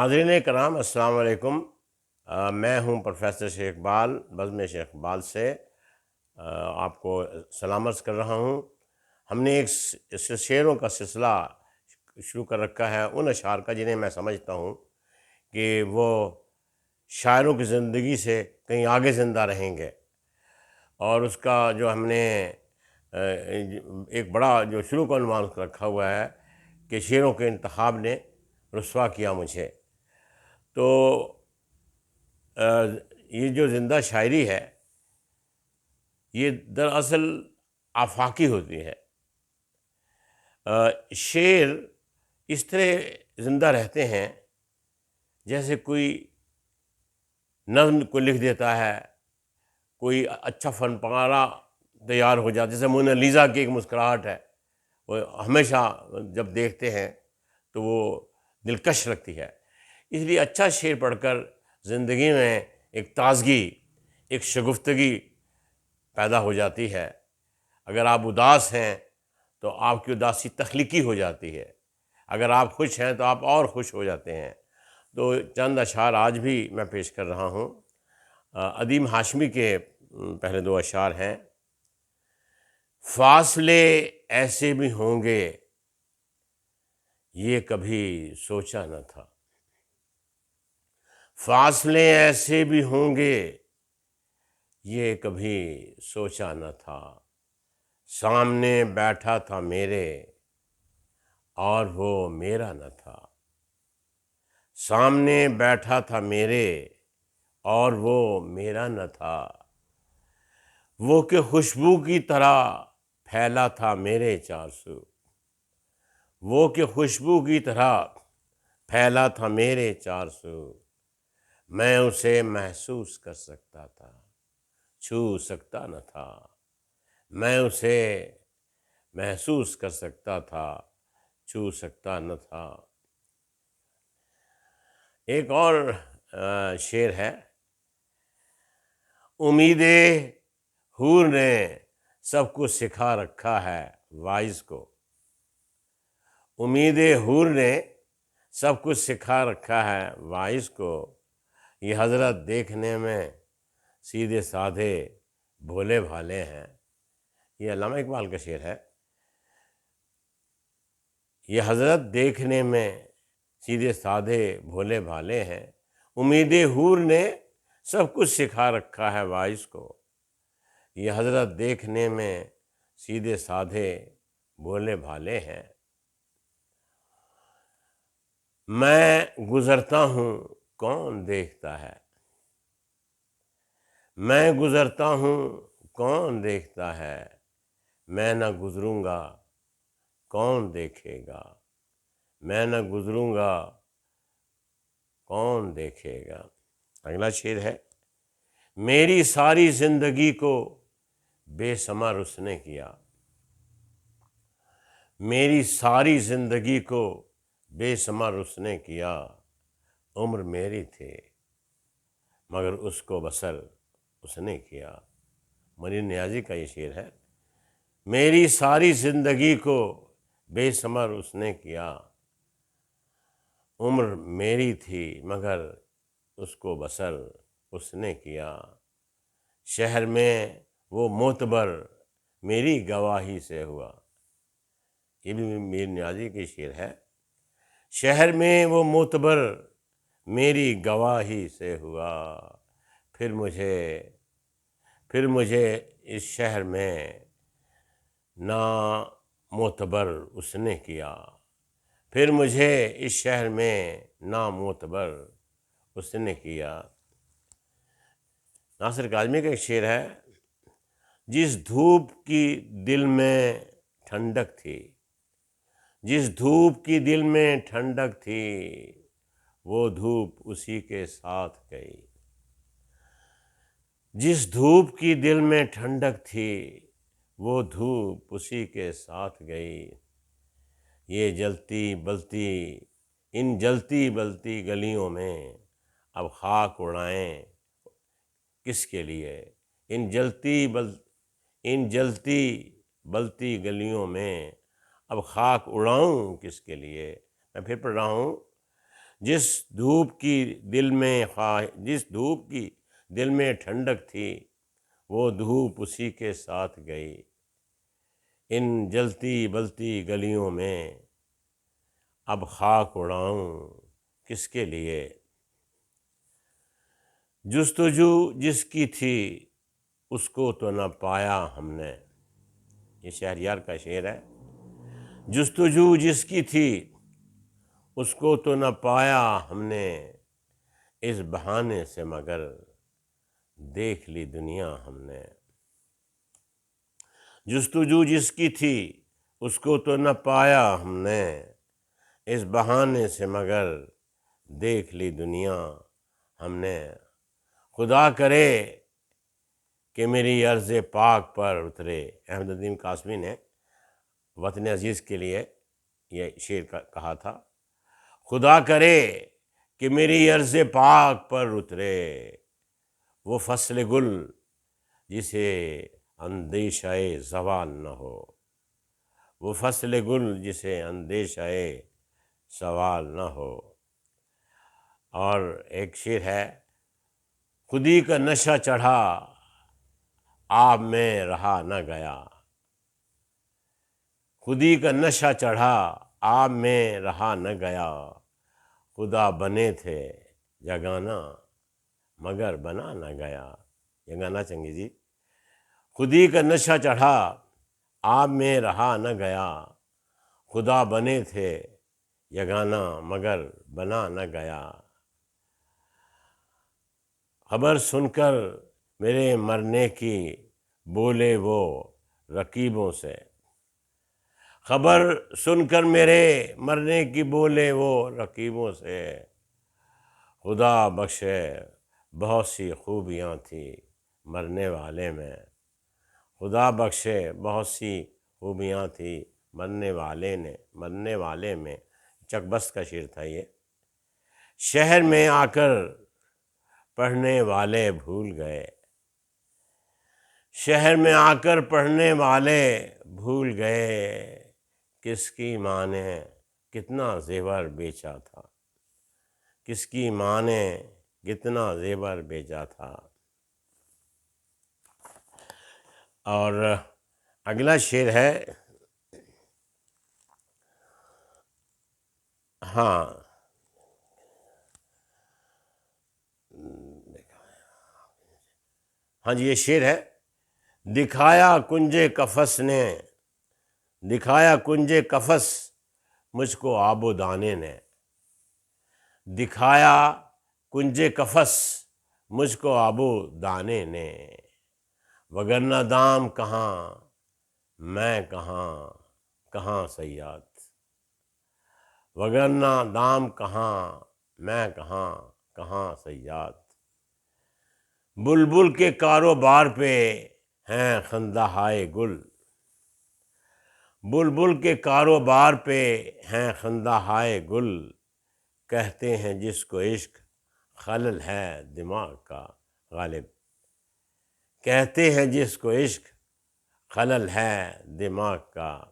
ناظرین کرام السلام علیکم۔ میں ہوں پروفیسر شیخ اقبال، بزم شیخ اقبال سے آپ کو سلام عرض کر رہا ہوں۔ ہم نے ایک شعروں کا سلسلہ شروع کر رکھا ہے، ان اشعار کا جنہیں میں سمجھتا ہوں کہ وہ شاعروں کی زندگی سے کہیں آگے زندہ رہیں گے، اور اس کا جو ہم نے ایک بڑا جو شروع کا عنوان رکھا ہوا ہے کہ شعروں کے انتخاب نے رسوا کیا مجھے۔ تو یہ جو زندہ شاعری ہے یہ دراصل آفاقی ہوتی ہے۔ شعر اس طرح زندہ رہتے ہیں جیسے کوئی نظم کو لکھ دیتا ہے، کوئی اچھا فن پارہ تیار ہو جاتا، جیسے مونالیزا کی ایک مسکراہٹ ہے، وہ ہمیشہ جب دیکھتے ہیں تو وہ دلکش لگتی ہے۔ اس لیے اچھا شعر پڑھ کر زندگی میں ایک تازگی، ایک شگفتگی پیدا ہو جاتی ہے۔ اگر آپ اداس ہیں تو آپ کی اداسی تخلیقی ہو جاتی ہے، اگر آپ خوش ہیں تو آپ اور خوش ہو جاتے ہیں۔ تو چند اشعار آج بھی میں پیش کر رہا ہوں۔ ادیم ہاشمی کے پہلے دو اشعار ہیں۔ فاصلے ایسے بھی ہوں گے یہ کبھی سوچا نہ تھا، فاصلے ایسے بھی ہوں گے یہ کبھی سوچا نہ تھا، سامنے بیٹھا تھا میرے اور وہ میرا نہ تھا، سامنے بیٹھا تھا میرے اور وہ میرا نہ تھا، وہ کہ خوشبو کی طرح پھیلا تھا میرے چار سو، وہ کہ خوشبو کی طرح پھیلا تھا میرے چار سو، میں اسے محسوس کر سکتا تھا چھو سکتا نہ تھا، میں اسے محسوس کر سکتا تھا چھو سکتا نہ تھا۔ ایک اور شعر ہے۔ امید حور نے سب کچھ سکھا رکھا ہے وائز کو، امید حور نے سب کچھ سکھا رکھا ہے وائز کو، یہ حضرت دیکھنے میں سیدھے سادھے بھولے بھالے ہیں۔ یہ علامہ اقبال کا شعر ہے۔ یہ حضرت دیکھنے میں سیدھے سادھے بھولے بھالے ہیں، امید حور نے سب کچھ سکھا رکھا ہے وائز کو، یہ حضرت دیکھنے میں سیدھے سادھے بھولے بھالے ہیں۔ میں گزرتا ہوں کون دیکھتا ہے، میں گزرتا ہوں کون دیکھتا ہے، میں نہ گزروں گا کون دیکھے گا، میں نہ گزروں گا کون دیکھے گا۔ اگلا شعر ہے۔ میری ساری زندگی کو بے ثمر اس نے کیا، میری ساری زندگی کو بے ثمر اس نے کیا، عمر میری تھی مگر اس کو بسر اس نے کیا۔ منیر نیازی کا یہ شعر ہے۔ میری ساری زندگی کو بے ثمر اس نے کیا، عمر میری تھی مگر اس کو بسر اس نے کیا، شہر میں وہ معتبر میری گواہی سے ہوا۔ یہ بھی میر نیازی کی شعر ہے۔ شہر میں وہ معتبر میری گواہی سے ہوا، پھر مجھے اس شہر میں نا معتبر اس نے کیا، پھر مجھے اس شہر میں نا معتبر اس نے کیا۔ ناصر کاظمی کا ایک شعر ہے۔ جس دھوپ کی دل میں ٹھنڈک تھی، جس دھوپ کی دل میں ٹھنڈک تھی، وہ دھوپ اسی کے ساتھ گئی، جس دھوپ کی دل میں ٹھنڈک تھی وہ دھوپ اسی کے ساتھ گئی، یہ جلتی بلتی ان جلتی بلتی گلیوں میں اب خاک اڑائیں کس کے لیے، ان جلتی بلتی گلیوں میں اب خاک اڑاؤں کس کے لیے۔ میں پھر پڑھ رہا ہوں۔ جس دھوپ کی دل میں ٹھنڈک تھی، وہ دھوپ اسی کے ساتھ گئی۔ ان جلتی بلتی گلیوں میں اب خاک اڑاؤں کس کے لیے؟ جستجو جس کی تھی اس کو تو نہ پایا ہم نے۔ یہ شہریار کا شعر ہے۔ جستجو جس کی تھی اس کو تو نہ پایا ہم نے، اس بہانے سے مگر دیکھ لی دنیا ہم نے۔ جستجو جس کی تھی اس کو تو نہ پایا ہم نے، اس بہانے سے مگر دیکھ لی دنیا ہم نے۔ خدا کرے کہ میری عرض پاک پر اترے۔ احمد الدین قاسمی نے وطن عزیز کے لیے یہ شعر کہا تھا۔ خدا کرے کہ میری عرض پاک پر اترے، وہ فصل گل جسے اندیشہ زوال نہ ہو۔ وہ فصل گل جسے اندیشہ زوال نہ ہو۔ اور ایک شعر ہے، خودی کا نشہ چڑھا آب میں رہا نہ گیا۔ خودی کا نشہ چڑھا آب میں رہا نہ گیا، خدا بنے تھے جگانا مگر بنا نہ گیا۔ یہ گانا چنگی جی۔ خودی کا نشہ چڑھا آب میں رہا نہ گیا، خدا بنے تھے یگانا مگر بنا نہ گیا۔ خبر سن کر میرے مرنے کی بولے وہ رقیبوں سے۔ خبر سن کر میرے مرنے کی بولے وہ رقیبوں سے، خدا بخشے بہت سی خوبیاں تھیں مرنے والے میں۔ خدا بخشے بہت سی خوبیاں تھیں مرنے والے میں۔ چک بست کا شعر تھا یہ۔ شہر میں آ کر پڑھنے والے بھول گئے، شہر میں آ کر پڑھنے والے بھول گئے، کس کی ماں نے کتنا زیور بیچا تھا، کس کی ماں نے کتنا زیور بیچا تھا۔ اور اگلا شعر ہے، ہاں جی، یہ شعر ہے، دکھایا کنجے قفس نے، دکھایا کنجے قفس مجھ کو آب و دانے نے۔ دکھایا کنجے قفس مجھ کو آب و دانے نے، وگرنہ دام کہاں میں کہاں کہاں صیاد۔ وگرنہ دام کہاں میں کہاں کہاں صیاد۔ بلبل کے کاروبار پہ ہیں خندہائے گل، بلبل کے کاروبار پہ ہیں خندہائے گل، کہتے ہیں جس کو عشق خلل ہے دماغ کا غالب۔ کہتے ہیں جس کو عشق خلل ہے دماغ کا،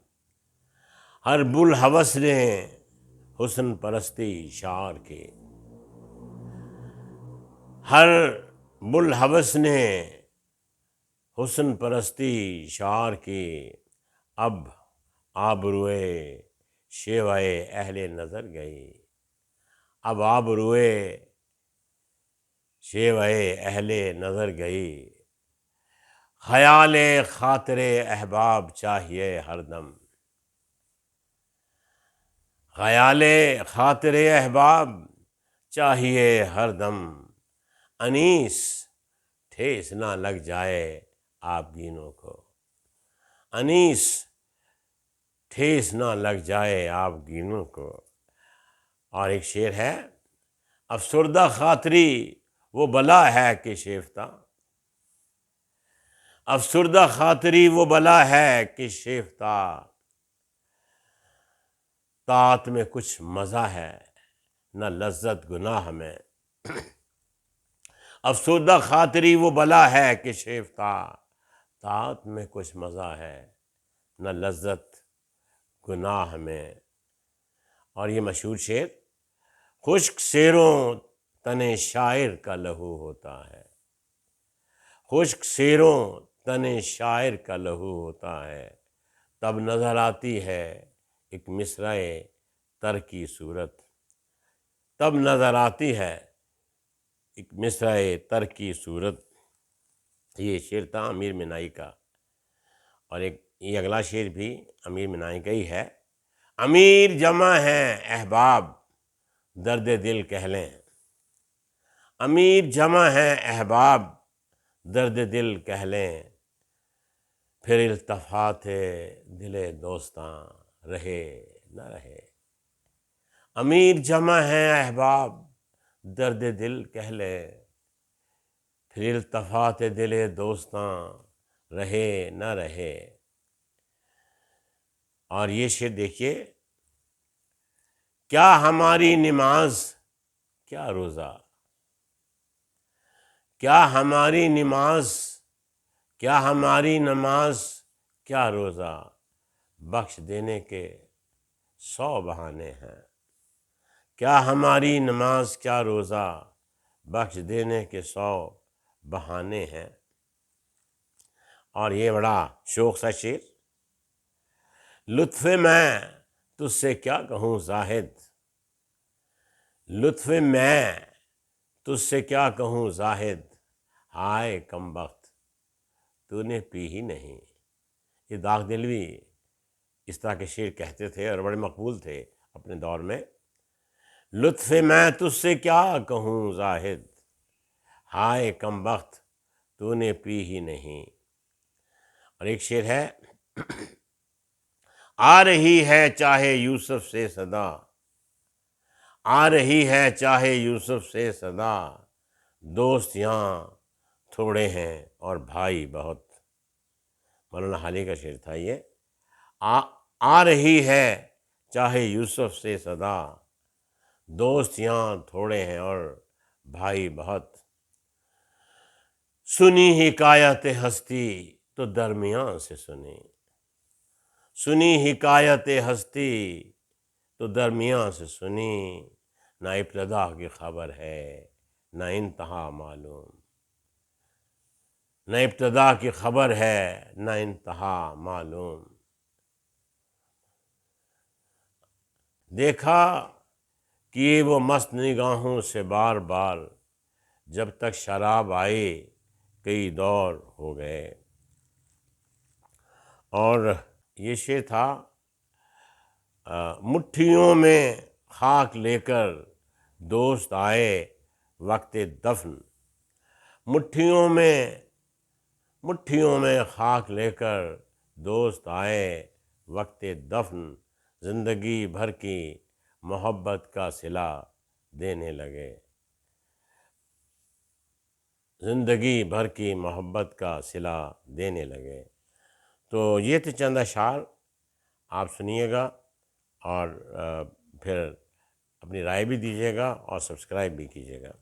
ہر بوالہوس نے حسن پرستی شعار کی۔ ہر بوالہوس نے حسن پرستی شعار کی، اب آبروئے شیوائے اہل نظر گئی۔ اب آبروئے شیوائے اہل نظر گئی، خیال خاطر احباب چاہیے ہر دم۔ خیال خاطر احباب چاہیے ہر دم، انیس ٹھیس نہ لگ جائے آپ گینوں کو۔ انیس ٹھیس نہ لگ جائے آپ گینوں کو۔ اور ایک شعر ہے، افسردہ خاطری وہ بلا ہے کہ شیفتہ، افسردہ خاطری وہ بلا ہے کہ شیفتہ، طاعت میں کچھ مزہ ہے نہ لذت گناہ میں۔ افسردہ خاطری وہ بلا ہے کہ شیفتہ، طاعت میں کچھ مزہ ہے نہ لذت گناہ میں۔ اور یہ مشہور شعر، خشک سیروں تن شاعر کا لہو ہوتا ہے، خشک سیروں تن شاعر کا لہو ہوتا ہے، تب نظر آتی ہے ایک مصرعِ تر کی صورت، تب نظر آتی ہے ایک مصرعِ تر کی صورت۔ یہ شعر تھا امیر مینائی کا، اور ایک یہ اگلا شعر بھی امیر مینائی کا ہی ہے۔ امیر جمع ہیں احباب درد دل کہہ لیں، امیر جمع ہیں احباب درد دل کہہ لیں، پھر التفات دل دوستاں رہے نہ رہے۔ امیر جمع ہیں احباب درد دل کہہ لیں، پھر التفات دل دوستاں رہے نہ رہے۔ اور یہ شعر دیکھیے، کیا ہماری نماز کیا روزہ، کیا ہماری نماز، کیا ہماری نماز کیا روزہ، بخش دینے کے 100 بہانے ہیں، کیا ہماری نماز کیا روزہ، بخش دینے کے 100 بہانے ہیں۔ اور یہ بڑا شوق سا شعر، لطف میں تجھ سے کیا کہوں زاہد، لطف میں تجھ سے کیا کہوں زاہد، ہائے کم بخت تو نے پی ہی نہیں۔ یہ داغ دلوی اس طرح کے شعر کہتے تھے اور بڑے مقبول تھے اپنے دور میں۔ لطف میں تجھ سے کیا کہوں زاہد، ہائے کم بخت تو نے پی ہی نہیں۔ اور ایک شعر ہے، آ رہی ہے چاہے یوسف سے صدا، آ رہی ہے چاہے یوسف سے صدا، دوست یہاں تھوڑے ہیں اور بھائی بہت۔ مولانا حالی کا شعر تھا یہ۔ آ رہی ہے چاہے یوسف سے صدا، دوست یہاں تھوڑے ہیں اور بھائی بہت، سنی حکایت ہستی تو درمیان سے سنی، سنی حکایت ہستی تو درمیان سے سنی، نہ ابتدا کی خبر ہے نہ انتہا معلوم، نہ ابتدا کی خبر ہے نہ انتہا معلوم۔ دیکھا کہ وہ مست نگاہوں سے بار بار، جب تک شراب آئے کئی دور ہو گئے۔ اور یہ شعر تھا، مٹھیوں میں خاک لے کر دوست آئے وقت دفن، مٹھیوں میں خاک لے کر دوست آئے وقت دفن، زندگی بھر کی محبت کا صلہ دینے لگے، زندگی بھر کی محبت کا صلہ دینے لگے۔ تو یہ تھے چند اشعار، آپ سنیے گا اور پھر اپنی رائے بھی دیجیے گا اور سبسکرائب بھی کیجیے گا۔